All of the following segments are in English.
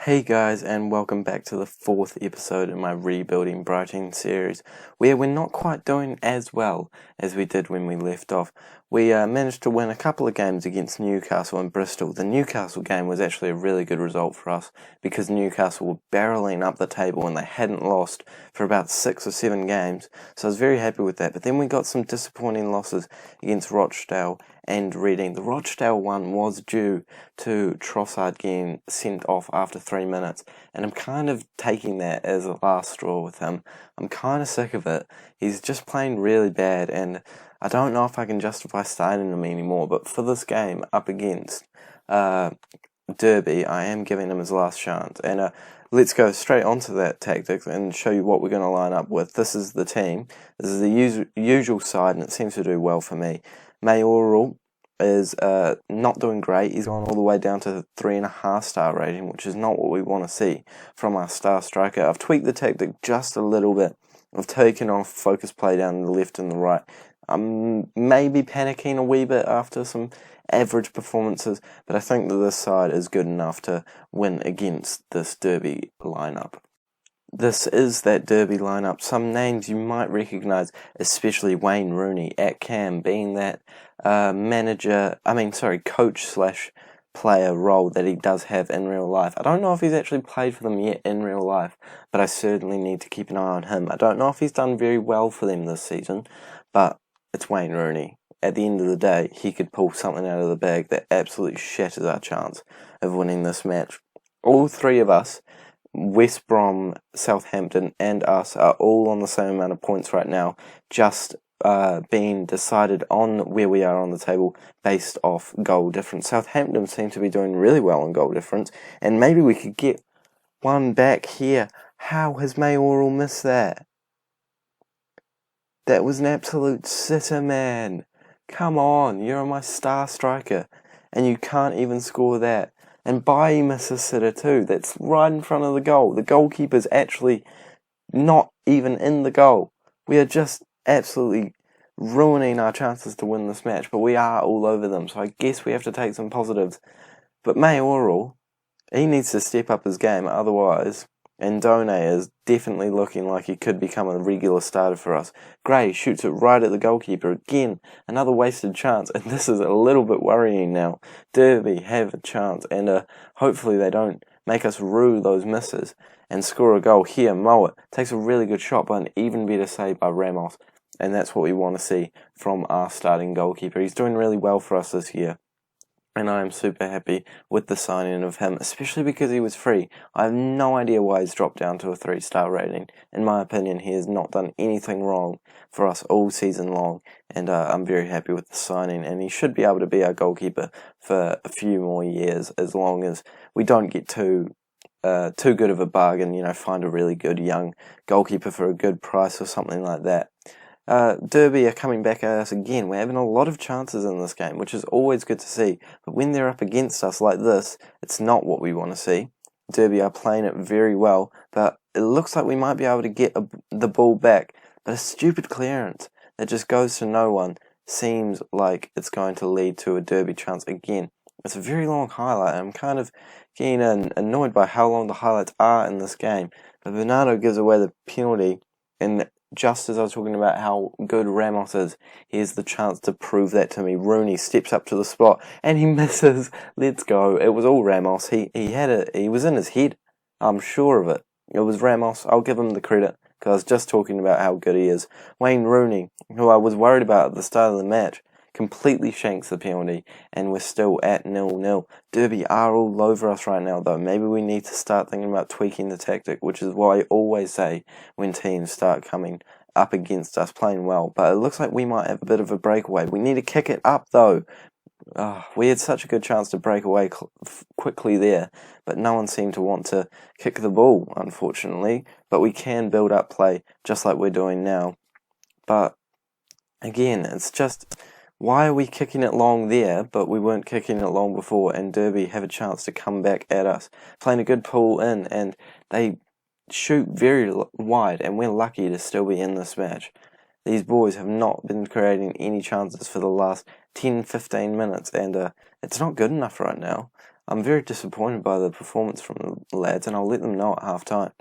Hey guys, and welcome back to the fourth episode in my Rebuilding Brighton series, where we're not quite doing as well as we did when we left off. We managed to win a couple of games against Newcastle and Bristol. The Newcastle game was actually a really good result for us because Newcastle were barreling up the table and they hadn't lost for about 6 or 7 games, so I was very happy with that. But then we got some disappointing losses against Rochdale and Reading. The Rochdale one was due to Trossard getting sent off after 3 minutes, and I'm kind of taking that as a last straw with him. I'm kind of sick of it. He's just playing really bad, and I don't know if I can justify starting him anymore, but for this game up against Derby, I am giving him his last chance. And let's go straight onto that tactic and show you what we're going to line up with. This is the team. This is the usual side, and it seems to do well for me. Mayoral is not doing great. He's gone all the way down to 3.5 star rating, which is not what we want to see from our star striker. I've tweaked the tactic just a little bit. I've taken off focus play down the left and the right. I'm maybe panicking a wee bit after some average performances, but I think that this side is good enough to win against this Derby lineup. This is that Derby lineup. Some names you might recognise, especially Wayne Rooney at Cam, being that coach/player role that he does have in real life. I don't know if he's actually played for them yet in real life, but I certainly need to keep an eye on him. I don't know if he's done very well for them this season, but it's Wayne Rooney. At the end of the day, he could pull something out of the bag that absolutely shatters our chance of winning this match. All three of us, West Brom, Southampton and us, are all on the same amount of points right now, just being decided on where we are on the table based off goal difference. Southampton seem to be doing really well on goal difference, and maybe we could get one back here. How has Mayoral missed that? That was an absolute sitter, man. Come on, you're my star striker, and you can't even score that. And Bailly misses sitter too. That's right in front of the goal. The goalkeeper's actually not even in the goal. We are just absolutely ruining our chances to win this match, but we are all over them, so I guess we have to take some positives. But Mayoral, he needs to step up his game, otherwise Ndone is definitely looking like he could become a regular starter for us. Gray shoots it right at the goalkeeper again, another wasted chance, and this is a little bit worrying now. Derby have a chance, and hopefully they don't make us rue those misses and score a goal here. Mowat takes a really good shot, but an even better save by Ramos, and that's what we want to see from our starting goalkeeper. He's doing really well for us this year, and I am super happy with the signing of him, especially because he was free. I have no idea why he's dropped down to a 3-star rating. In my opinion, he has not done anything wrong for us all season long, and I'm very happy with the signing, and he should be able to be our goalkeeper for a few more years, as long as we don't get too good of a bargain, find a really good young goalkeeper for a good price or something like that. Derby are coming back at us again. We're having a lot of chances in this game, which is always good to see. But when they're up against us like this, it's not what we want to see. Derby are playing it very well, but it looks like we might be able to get the ball back. But a stupid clearance that just goes to no one seems like it's going to lead to a Derby chance again. It's a very long highlight, and I'm kind of getting annoyed by how long the highlights are in this game. But Bernardo gives away the penalty, and just as I was talking about how good Ramos is, here's the chance to prove that to me. Rooney steps up to the spot and he misses. Let's go. It was all Ramos. He had it. He was in his head. I'm sure of it. It was Ramos. I'll give him the credit because I was just talking about how good he is. Wayne Rooney, who I was worried about at the start of the match, completely shanks the penalty, and we're still at 0-0. Derby are all over us right now, though. Maybe we need to start thinking about tweaking the tactic, which is what I always say when teams start coming up against us playing well. But it looks like we might have a bit of a breakaway. We need to kick it up, though. We had such a good chance to break away quickly there, but no one seemed to want to kick the ball, unfortunately. But we can build up play, just like we're doing now. But again, it's just, why are we kicking it long there, but we weren't kicking it long before, and Derby have a chance to come back at us, playing a good pull in, and they shoot very wide, and we're lucky to still be in this match. These boys have not been creating any chances for the last 10-15 minutes, and it's not good enough right now. I'm very disappointed by the performance from the lads, and I'll let them know at half time.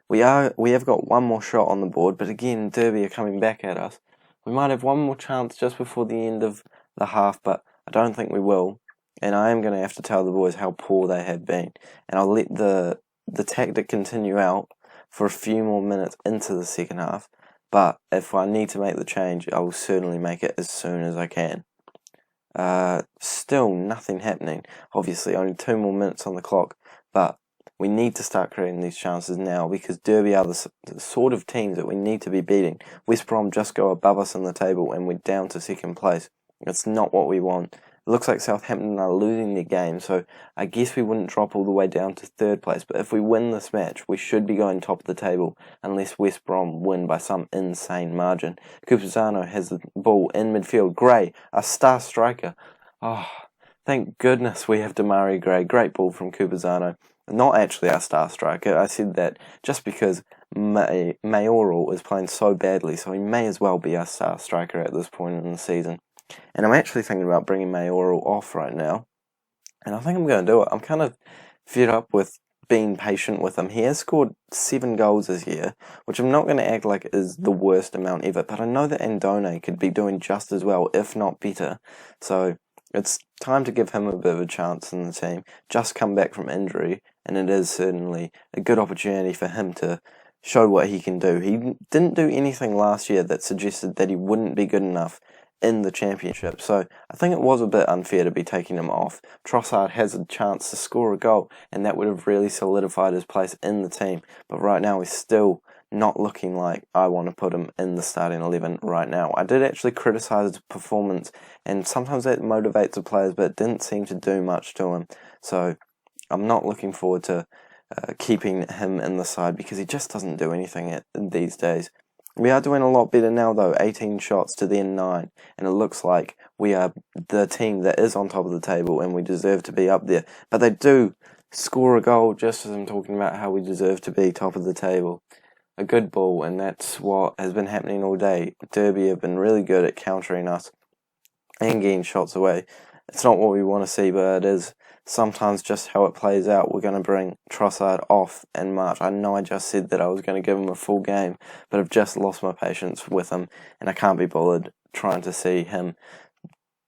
We have got one more shot on the board, but again, Derby are coming back at us. We might have one more chance just before the end of the half, but I don't think we will. And I am going to have to tell the boys how poor they have been. And I'll let the tactic continue out for a few more minutes into the second half. But if I need to make the change, I will certainly make it as soon as I can. Still nothing happening. Obviously, only 2 more minutes on the clock. But we need to start creating these chances now, because Derby are the sort of teams that we need to be beating. West Brom just go above us in the table and we're down to second place. It's not what we want. It looks like Southampton are losing their game, so I guess we wouldn't drop all the way down to third place. But if we win this match, we should be going top of the table, unless West Brom win by some insane margin. Cuperzano has the ball in midfield. Gray, a star striker. Oh, thank goodness we have Damari Gray. Great ball from Cuperzano. Not actually our star striker. I said that just because Mayoral is playing so badly, so he may as well be our star striker at this point in the season. And I'm actually thinking about bringing Mayoral off right now. And I think I'm going to do it. I'm kind of fed up with being patient with him. He has scored 7 goals this year, which I'm not going to act like is the worst amount ever. But I know that Andone could be doing just as well, if not better. So it's time to give him a bit of a chance in the team. Just come back from injury, and it is certainly a good opportunity for him to show what he can do. He didn't do anything last year that suggested that he wouldn't be good enough in the championship, so I think it was a bit unfair to be taking him off. Trossard has a chance to score a goal, and that would have really solidified his place in the team, but right now he's still not looking like I want to put him in the starting 11 right now. I did actually criticise his performance, and sometimes that motivates the players, but it didn't seem to do much to him, so I'm not looking forward to keeping him in the side, because he just doesn't do anything these days. We are doing a lot better now though, 18 shots to their 9, and it looks like we are the team that is on top of the table and we deserve to be up there. But they do score a goal just as I'm talking about how we deserve to be top of the table. A good ball, and that's what has been happening all day. Derby have been really good at countering us and getting shots away. It's not what we want to see, but it is sometimes just how it plays out. We're going to bring Trossard off in March. I know I just said that I was going to give him a full game, but I've just lost my patience with him, and I can't be bothered trying to see him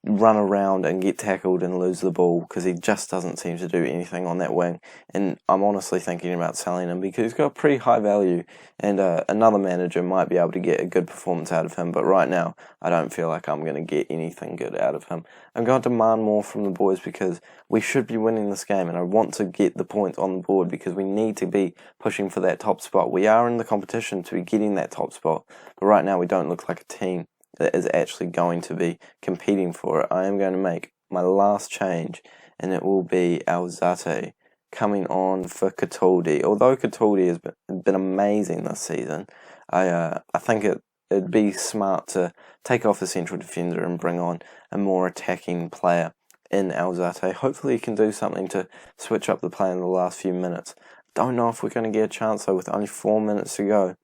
run around and get tackled and lose the ball, because he just doesn't seem to do anything on that wing. And I'm honestly thinking about selling him, because he's got pretty high value, and another manager might be able to get a good performance out of him, but right now I don't feel like I'm going to get anything good out of him. I'm going to demand more from the boys, because we should be winning this game, and I want to get the points on the board, because we need to be pushing for that top spot. We are in the competition to be getting that top spot, but right now we don't look like a team that is actually going to be competing for it. I am going to make my last change, and it will be Alzate coming on for Cataldi. Although Cataldi has been amazing this season, I think it'd be smart to take off the central defender and bring on a more attacking player in Alzate. Hopefully he can do something to switch up the play in the last few minutes. Don't know if we're going to get a chance though with only 4 minutes to go.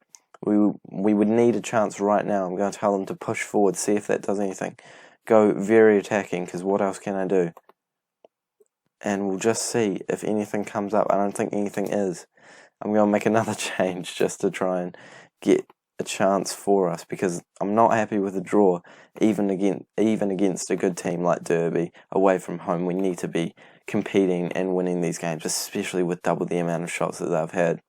We would need a chance right now. I'm going to tell them to push forward, see if that does anything. Go very attacking, because what else can I do? And we'll just see if anything comes up. I don't think anything is. I'm going to make another change just to try and get a chance for us, because I'm not happy with the draw. Even against a good team like Derby, away from home, we need to be competing and winning these games, especially with double the amount of shots that they've had.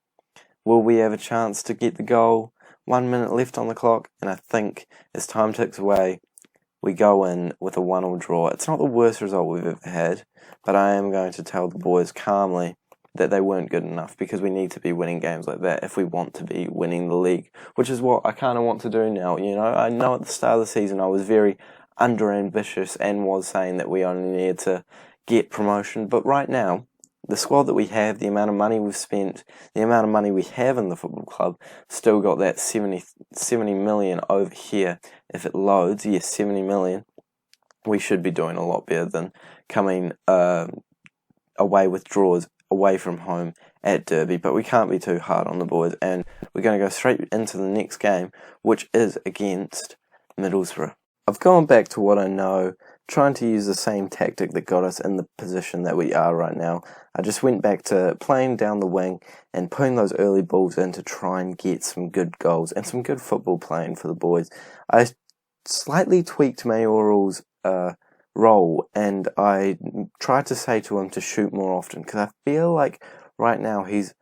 Will we have a chance to get the goal? 1 minute left on the clock, and I think as time ticks away, we go in with a 1-1 draw. It's not the worst result we've ever had, but I am going to tell the boys calmly that they weren't good enough, because we need to be winning games like that if we want to be winning the league, which is what I kind of want to do now. You know, I know at the start of the season I was very under-ambitious and was saying that we only needed to get promotion, but right now, the squad that we have, the amount of money we've spent, the amount of money we have in the football club, still got that 70 million over here. If it loads, yes, 70 million, we should be doing a lot better than coming away with draws away from home at Derby. But we can't be too hard on the boys, and we're going to go straight into the next game, which is against Middlesbrough. I've gone back to what I know trying to use the same tactic that got us in the position that we are right now. I just went back to playing down the wing and putting those early balls in to try and get some good goals and some good football playing for the boys. I slightly tweaked Mayoral's role, and I tried to say to him to shoot more often, because I feel like right now he's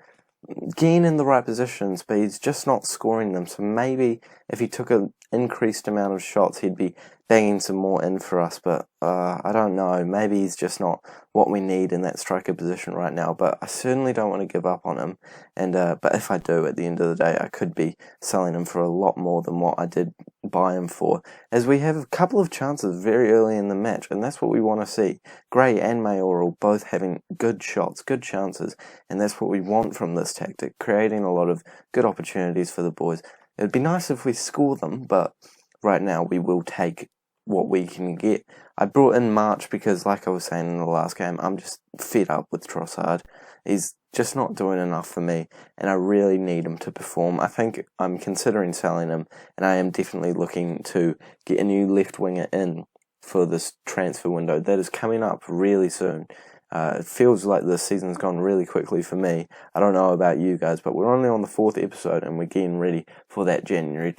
getting in the right positions, but he's just not scoring them. So maybe if he took an increased amount of shots, he'd be banging some more in for us. But I don't know. Maybe he's just not what we need in that striker position right now. But I certainly don't want to give up on him. And but if I do, at the end of the day, I could be selling him for a lot more than what I did buy him for, as we have a couple of chances very early in the match, and that's what we want to see. Gray and Mayoral both having good shots, good chances, and that's what we want from this tactic, creating a lot of good opportunities for the boys. It'd be nice if we score them, but right now we will take what we can get. I brought in March because, like I was saying in the last game, I'm just fed up with Trossard. He's just not doing enough for me, and I really need him to perform. I think I'm considering selling him, and I am definitely looking to get a new left winger in for this transfer window that is coming up really soon. It feels like this season's gone really quickly for me. I don't know about you guys, but we're only on the 4th episode, and we're getting ready for that January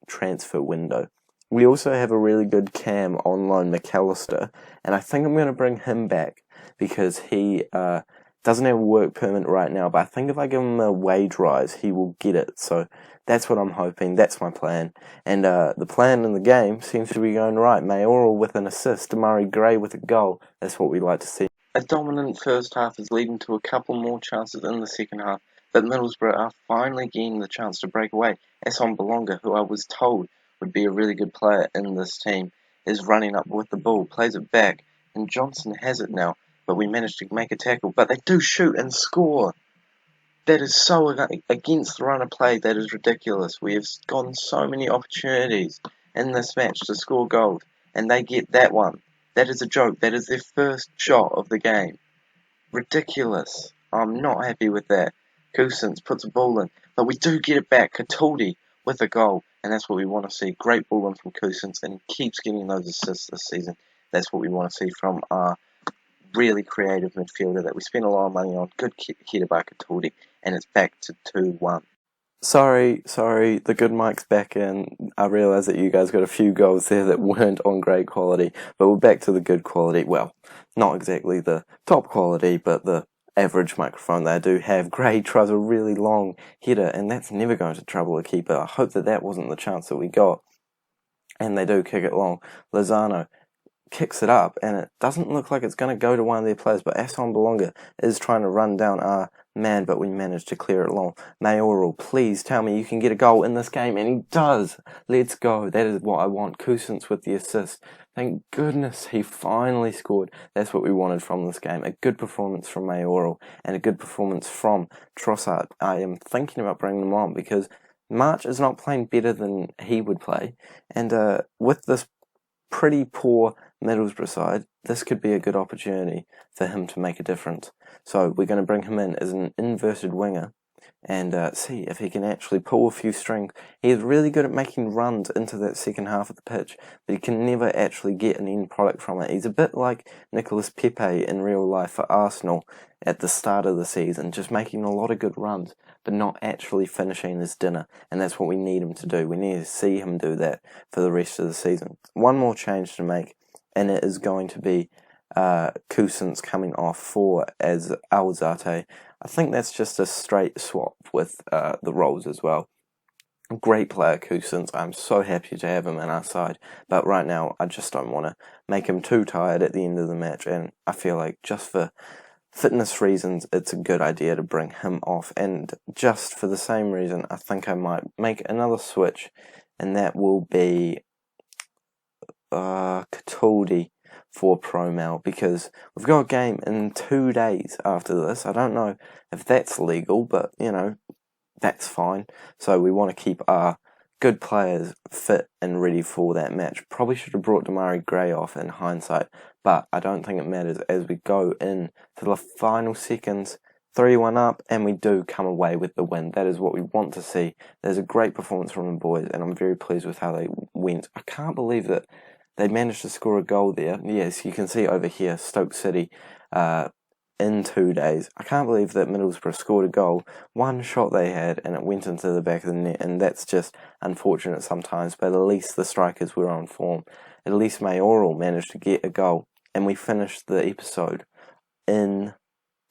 transfer window. We also have a really good cam on loan, McAllister, and I think I'm going to bring him back because he doesn't have a work permit right now, but I think if I give him a wage rise, he will get it. So that's what I'm hoping. That's my plan. And the plan in the game seems to be going right. Mayoral with an assist, Damari Gray with a goal. That's what we like to see. A dominant first half is leading to a couple more chances in the second half, but Middlesbrough are finally getting the chance to break away. Esson Belonga, who I was told would be a really good player in this team, is running up with the ball, plays it back, and Johnson has it now, but we managed to make a tackle, but they do shoot and score. That is so against the run of play, that is ridiculous. We have gotten so many opportunities in this match to score goals, and they get that one. That is a joke. That is their first shot of the game. Ridiculous. I'm not happy with that. Cousins puts a ball in, but we do get it back. Cataldi with a goal, and that's what we want to see. Great ball in from Cousins, and he keeps getting those assists this season. That's what we want to see from our really creative midfielder that we spent a lot of money on. Good header by Cataldi, and it's back to 2-1. Sorry, the good mic's back in. I realise that you guys got a few goals there that weren't on great quality, but we're back to the good quality. Well, not exactly the top quality, but the average microphone that I do have. Gray tries a really long header, and that's never going to trouble a keeper. I hope that wasn't the chance that we got. And they do kick it long. Lozano kicks it up, and it doesn't look like it's going to go to one of their players, but Esson Belonga is trying to run down our man, but we managed to clear it long. Mayoral, please tell me you can get a goal in this game, and he does. Let's go. That is what I want. Cousins with the assist. Thank goodness he finally scored. That's what we wanted from this game. A good performance from Mayoral and a good performance from Trossard. I am thinking about bringing him on because March is not playing better than he would play, and with this pretty poor Middlesbrough side, this could be a good opportunity for him to make a difference. So we're going to bring him in as an inverted winger and see if he can actually pull a few strings. He is really good at making runs into that second half of the pitch, but he can never actually get an end product from it. He's a bit like Nicolas Pepe in real life for Arsenal at the start of the season, just making a lot of good runs, but not actually finishing his dinner, and that's what we need him to do. We need to see him do that for the rest of the season. One more change to make, and it is going to be Cousins coming off for as Alzate. I think that's just a straight swap with the roles as well. Great player, Cousins. I'm so happy to have him in our side, but right now I just don't want to make him too tired at the end of the match, and I feel like just for fitness reasons it's a good idea to bring him off, and just for the same reason I think I might make another switch, and that will be Cataldi for Promel, because we've got a game in 2 days after this. I don't know if that's legal, but that's fine. So we want to keep our good players fit and ready for that match. Probably should have brought Damari Gray off in hindsight, but I don't think it matters as we go in to the final seconds, 3-1 up, and we do come away with the win. That is what we want to see. There's a great performance from the boys, and I'm very pleased with how they went. I can't believe that they managed to score a goal there. Yes, you can see over here, Stoke City, in 2 days. I can't believe that Middlesbrough scored a goal. One shot they had, and it went into the back of the net, and that's just unfortunate sometimes, but at least the strikers were on form. At least Mayoral managed to get a goal, and we finished the episode in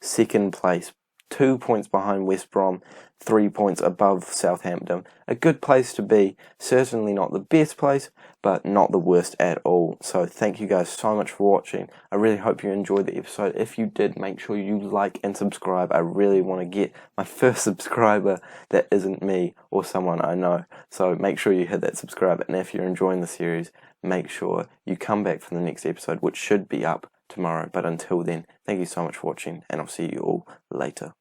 second place, 2 points behind West Brom, 3 points above Southampton. A good place to be. Certainly not the best place, but not the worst at all. So thank you guys so much for watching. I really hope you enjoyed the episode. If you did, make sure you like and subscribe. I really want to get my first subscriber that isn't me or someone I know. So make sure you hit that subscribe. And if you're enjoying the series, make sure you come back for the next episode, which should be up tomorrow. But until then, thank you so much for watching, and I'll see you all later.